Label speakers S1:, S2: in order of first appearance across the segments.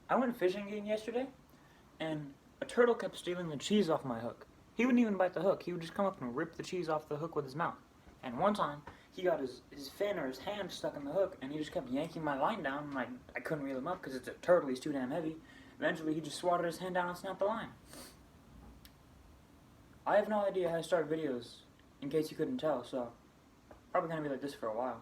S1: I went fishing again yesterday, and a turtle kept stealing the cheese off my hook. He wouldn't even bite the hook. He would just come up and rip the cheese off the hook with his mouth. And one time, he got his fin or his hand stuck in the hook, and he just kept yanking my line down, and I couldn't reel him up because it's a turtle. He's too damn heavy. Eventually, he just swatted his hand down and snapped the line. I have no idea how to start videos, in case you couldn't tell, so probably gonna be like this for a while.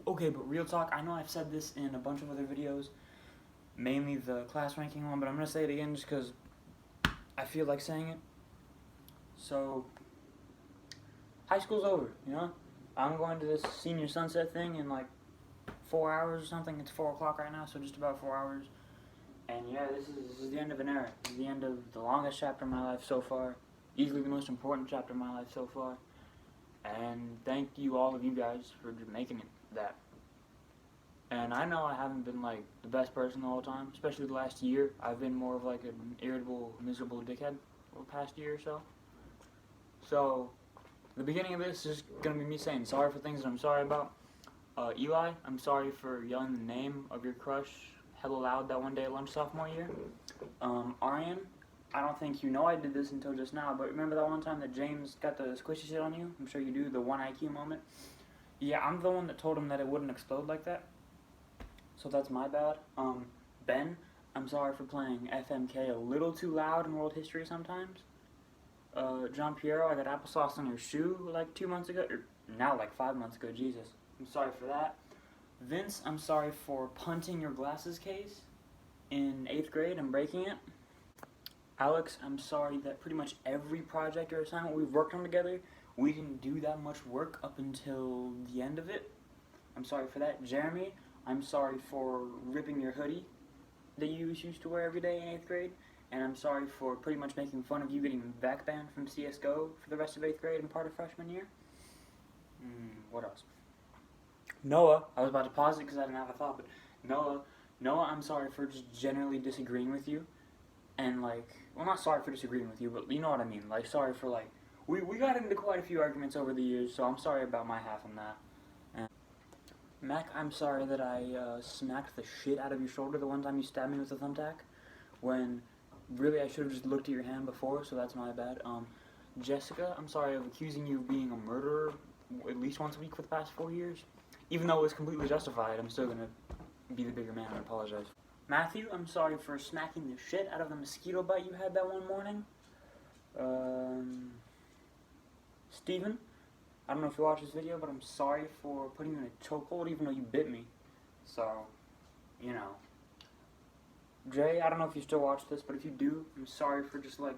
S1: Okay, but real talk, I know I've said this in a bunch of other videos, mainly the class ranking one, but I'm gonna say it again just because I feel like saying it. So, high school's over, you know? I'm going to this senior sunset thing in like 4 hours or something. It's 4 o'clock right now, so just about 4 hours. And yeah, this is the end of an era. This is the end of the longest chapter of my life so far. Easily the most important chapter of my life so far. And thank you, all of you guys, for making it that. And I know I haven't been like the best person the whole time, especially the last year. I've been more of like an irritable, miserable dickhead over the past year or so. So, the beginning of this is going to be me saying sorry for things that I'm sorry about. Eli, I'm sorry for yelling the name of your crush hella loud that one day at lunch sophomore year. Arian, I don't think you know I did this until just now, but remember that one time that James got the squishy shit on you? I'm sure you do, the one IQ moment. Yeah, I'm the one that told him that it wouldn't explode like that. So that's my bad. Ben, I'm sorry for playing FMK a little too loud in world history sometimes. John Piero, I got applesauce on your shoe like 2 months ago, or now like 5 months ago, Jesus. I'm sorry for that. Vince, I'm sorry for punting your glasses case in 8th grade and breaking it. Alex, I'm sorry that pretty much every project or assignment we've worked on together, we didn't do that much work up until the end of it. I'm sorry for that. Jeremy, I'm sorry for ripping your hoodie that you used to wear every day in 8th grade. And I'm sorry for pretty much making fun of you getting back banned from CSGO for the rest of 8th grade and part of freshman year. What else? Noah, I was about to pause it because I didn't have a thought, but Noah, I'm sorry for just generally disagreeing with you. And like, well, not sorry for disagreeing with you, but you know what I mean. Like, sorry for like, we got into quite a few arguments over the years, so I'm sorry about my half on that. And Mac, I'm sorry that I smacked the shit out of your shoulder the one time you stabbed me with a thumbtack, when really I should have just looked at your hand before, so that's my bad. Jessica, I'm sorry of accusing you of being a murderer at least once a week for the past 4 years. Even though it was completely justified, I'm still gonna be the bigger man and apologize. Matthew, I'm sorry for smacking the shit out of the mosquito bite you had that one morning. Steven, I don't know if you watched this video, but I'm sorry for putting you in a chokehold even though you bit me. So, you know. Jay, I don't know if you still watch this, but if you do, I'm sorry for just like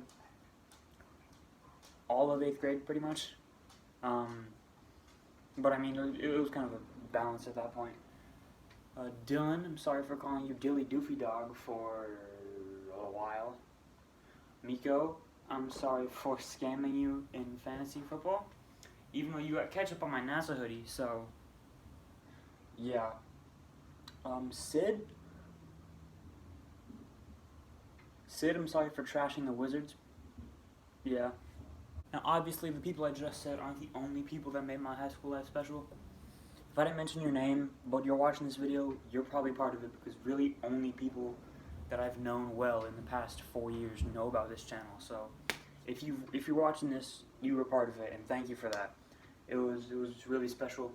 S1: all of 8th grade pretty much. But I mean, it was kind of a balance at that point. Dylan, I'm sorry for calling you Dilly Doofy Dog for a while. Miko, I'm sorry for scamming you in fantasy football, even though you got ketchup on my NASA hoodie, so yeah. Sid, I'm sorry for trashing the Wizards. Yeah. Now, obviously, the people I just said aren't the only people that made my high school life special. If I didn't mention your name, but you're watching this video, you're probably part of it, because really only people that I've known well in the past 4 years know about this channel. So, if you're watching this, you were part of it, and thank you for that. It was really special.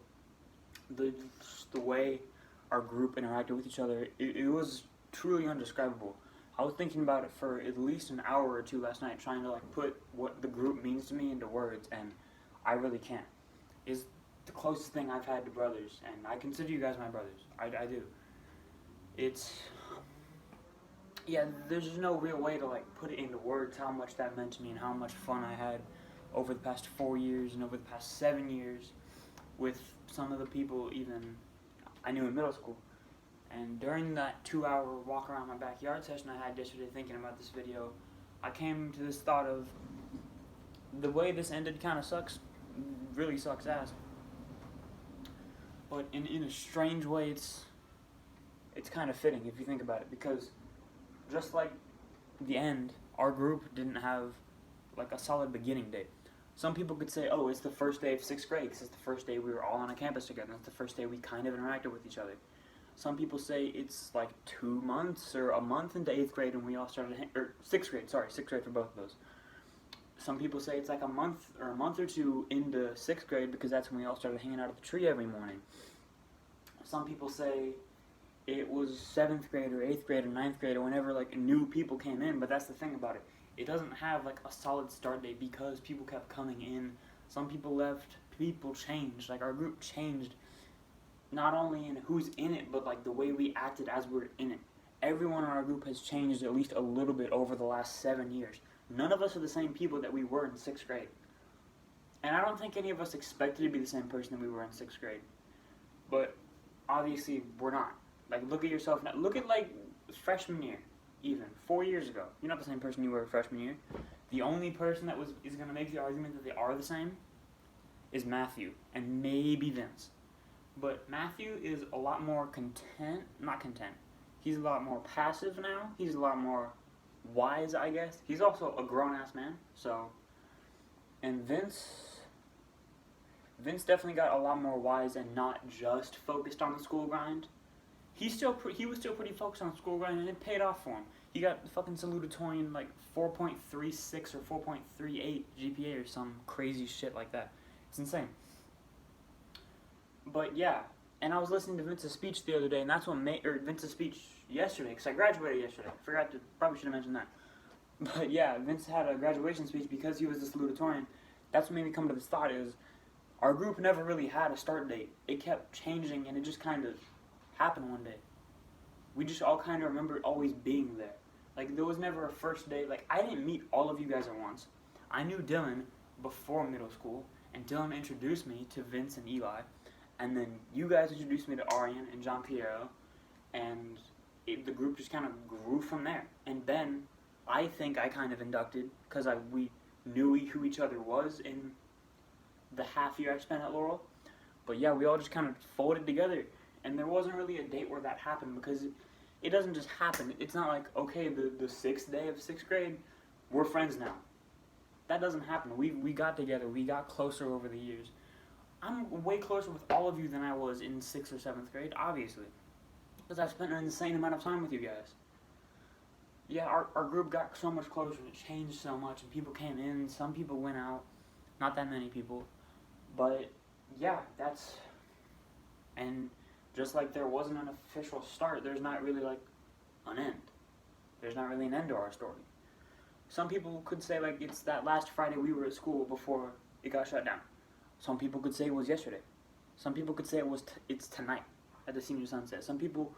S1: The way our group interacted with each other, it was truly indescribable. I was thinking about it for at least an hour or two last night, trying to like put what the group means to me into words, and I really can't. It's the closest thing I've had to brothers, and I consider you guys my brothers. I do. Yeah, there's just no real way to like put it into words how much that meant to me and how much fun I had over the past 4 years and over the past 7 years with some of the people even I knew in middle school. And during that 2-hour walk around my backyard session I had yesterday thinking about this video, I came to this thought of the way this ended kind of sucks, really sucks ass. But in a strange way, it's kind of fitting if you think about it, because just like the end, our group didn't have like a solid beginning date. Some people could say, oh, it's the first day of 6th grade because it's the first day we were all on a campus together. It's the first day we kind of interacted with each other. Some people say it's like 2 months or a month into 8th grade when we all started, or 6th grade, sorry, 6th grade for both of those. Some people say it's like a month or two into 6th grade because that's when we all started hanging out at the tree every morning. Some people say it was 7th grade or 8th grade or 9th grade or whenever like new people came in, but that's the thing about it. It doesn't have like a solid start date because people kept coming in. Some people left, people changed, like our group changed not only in who's in it, but like the way we acted as we're in it. Everyone in our group has changed at least a little bit over the last 7 years. None of us are the same people that we were in 6th grade. And I don't think any of us expected to be the same person that we were in 6th grade. But obviously we're not. Like, look at yourself now. Look at like freshman year, even 4 years ago. You're not the same person you were freshman year. The only person that is going to make the argument that they are the same is Matthew and maybe Vince. But Matthew is a lot more not content. He's a lot more passive now. He's a lot more wise, I guess. He's also a grown-ass man. So, and Vince definitely got a lot more wise and not just focused on the school grind. He was still pretty focused on the school grind, and it paid off for him. He got the fucking salutatorian like 4.36 or 4.38 GPA or some crazy shit like that. It's insane. But yeah, and I was listening to Vince's speech the other day, and that's what Vince's speech yesterday, because I graduated yesterday. Probably should have mentioned that. But yeah, Vince had a graduation speech because he was the salutatorian. That's what made me come to this thought is, our group never really had a start date. It kept changing, and it just kind of happened one day. We just all kind of remember always being there. Like, there was never a first day. Like, I didn't meet all of you guys at once. I knew Dylan before middle school, and Dylan introduced me to Vince and Eli. And then you guys introduced me to Arian and John Piero, and the group just kind of grew from there. And Ben, I think I kind of inducted, because we knew who each other was in the half year I spent at Laurel. But yeah, we all just kind of folded together, and there wasn't really a date where that happened, because it doesn't just happen. It's not like, okay, the 6th day of 6th grade, we're friends now. That doesn't happen. We got together, we got closer over the years. I'm way closer with all of you than I was in 6th or 7th grade, obviously. Because I've spent an insane amount of time with you guys. Yeah, our group got so much closer, and it changed so much, and people came in, some people went out, not that many people. But, yeah, and just like there wasn't an official start, there's not really, like, an end. There's not really an end to our story. Some people could say, like, it's that last Friday we were at school before it got shut down. Some people could say it was yesterday. Some people could say it's tonight at the senior sunset. Some people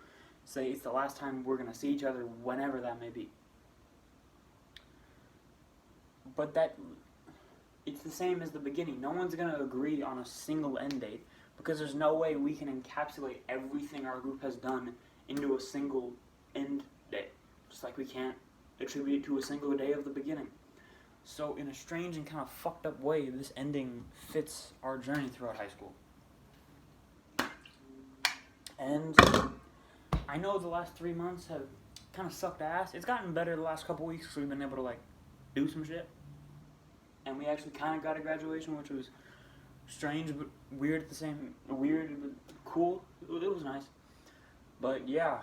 S1: say it's the last time we're going to see each other, whenever that may be. But it's the same as the beginning. No one's going to agree on a single end date, because there's no way we can encapsulate everything our group has done into a single end date. Just like we can't attribute it to a single day of the beginning. So in a strange and kind of fucked up way, this ending fits our journey throughout high school. And I know the last 3 months have kind of sucked ass. It's gotten better the last couple weeks, so we've been able to like do some shit. And we actually kind of got a graduation, which was strange but weird at the same, weird but cool. It was nice. But yeah,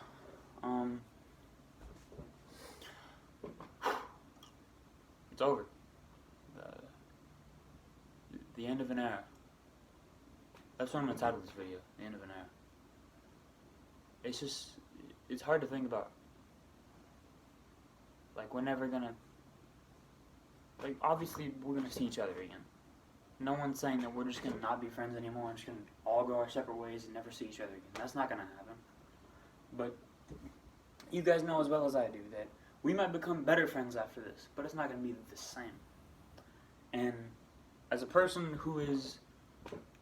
S1: it's over. The end of an era. That's what I'm going to title this video, the end of an era. It's hard to think about. Like, we're never going to, like, obviously we're going to see each other again. No one's saying that we're just going to not be friends anymore and just going to all go our separate ways and never see each other again. That's not going to happen. But you guys know as well as I do that we might become better friends after this, but it's not going to be the same. And as a person who is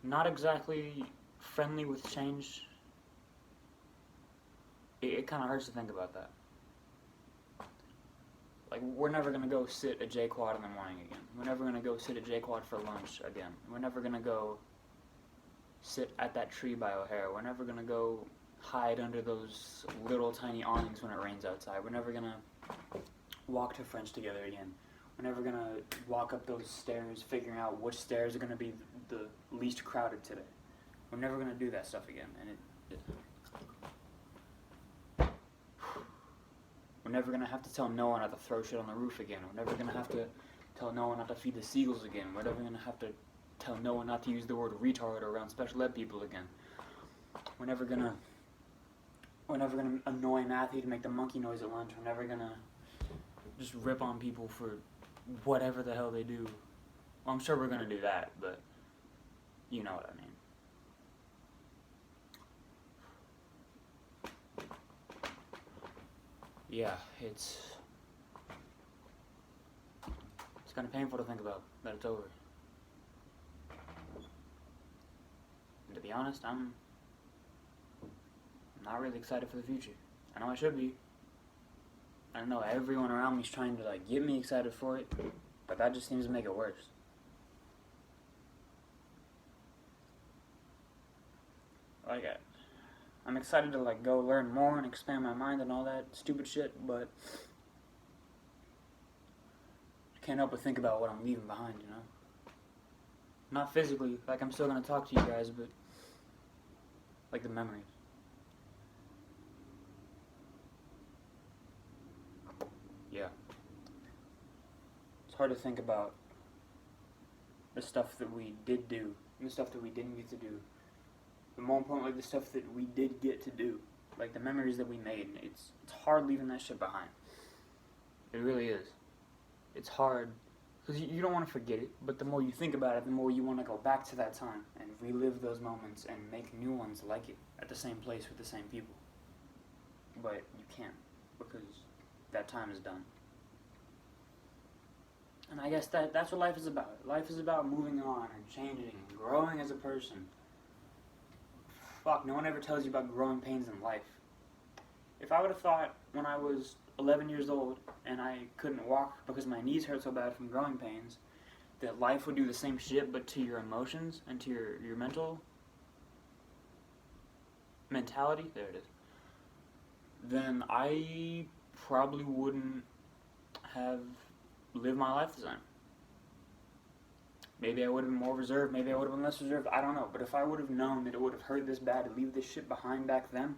S1: not exactly friendly with change, it kind of hurts to think about that. Like, we're never going to go sit at J-Quad in the morning again. We're never going to go sit at J-Quad for lunch again. We're never going to go sit at that tree by O'Hare. We're never going to go hide under those little tiny awnings when it rains outside. We're never going to walk to French together again. We're never gonna walk up those stairs figuring out which stairs are gonna be the least crowded today. We're never gonna do that stuff again, and we're never gonna have to tell no one not to throw shit on the roof again. We're never gonna have to tell no one not to feed the seagulls again. We're never gonna have to tell no one not to use the word retard around special ed people again. We're never gonna annoy Matthew to make the monkey noise at lunch. We're never gonna just rip on people for whatever the hell they do. Well, I'm sure we're gonna do that, but you know what I mean. Yeah, it's kind of painful to think about that it's over. And to be honest, I'm not really excited for the future. I know I should be. I know everyone around me is trying to get me excited for it, but that just seems to make it worse. I'm excited to go learn more and expand my mind and all that stupid shit, but I can't help but think about what I'm leaving behind, you know? Not physically, I'm still gonna talk to you guys, but the memories. Yeah. It's hard to think about the stuff that we did do and the stuff that we didn't get to do. But more importantly, the stuff that we did get to do. The memories that we made. It's hard leaving that shit behind. It really is. It's hard because you don't want to forget it, but the more you think about it, the more you want to go back to that time and relive those moments and make new ones like it at the same place with the same people. But you can't because that time is done. And I guess that's what life is about. Life is about moving on and changing and growing as a person. Fuck, no one ever tells you about growing pains in life. If I would have thought when I was 11 years old and I couldn't walk because my knees hurt so bad from growing pains, that life would do the same shit but to your emotions and to your mental mentality, there it is, then I probably wouldn't have lived my life the same. Maybe I would have been more reserved, maybe I would have been less reserved, I don't know. But if I would have known that it would have hurt this bad to leave this shit behind back then,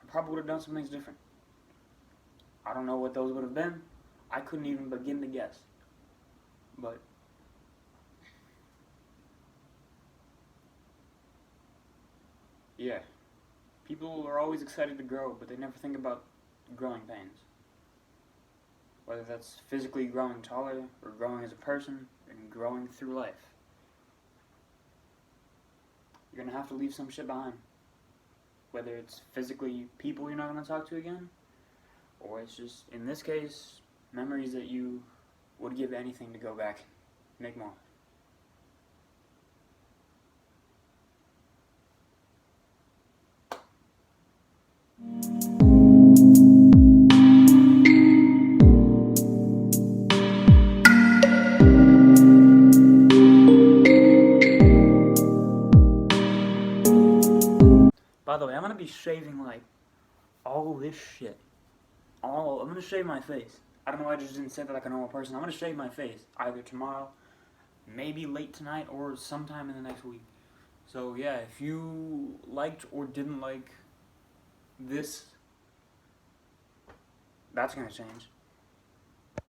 S1: I probably would have done some things different. I don't know what those would have been. I couldn't even begin to guess. But yeah, people are always excited to grow, but they never think about growing pains. Whether that's physically growing taller or growing as a person and growing through life. You're going to have to leave some shit behind. Whether it's physically people you're not going to talk to again, or it's just, in this case, memories that you would give anything to go back and make more. By the way, I'm going to be shaving all this shit. I'm going to shave my face. I don't know why I just didn't say that like a normal person. I'm going to shave my face either tomorrow, maybe late tonight, or sometime in the next week. So yeah, if you liked or didn't like this, that's going to change.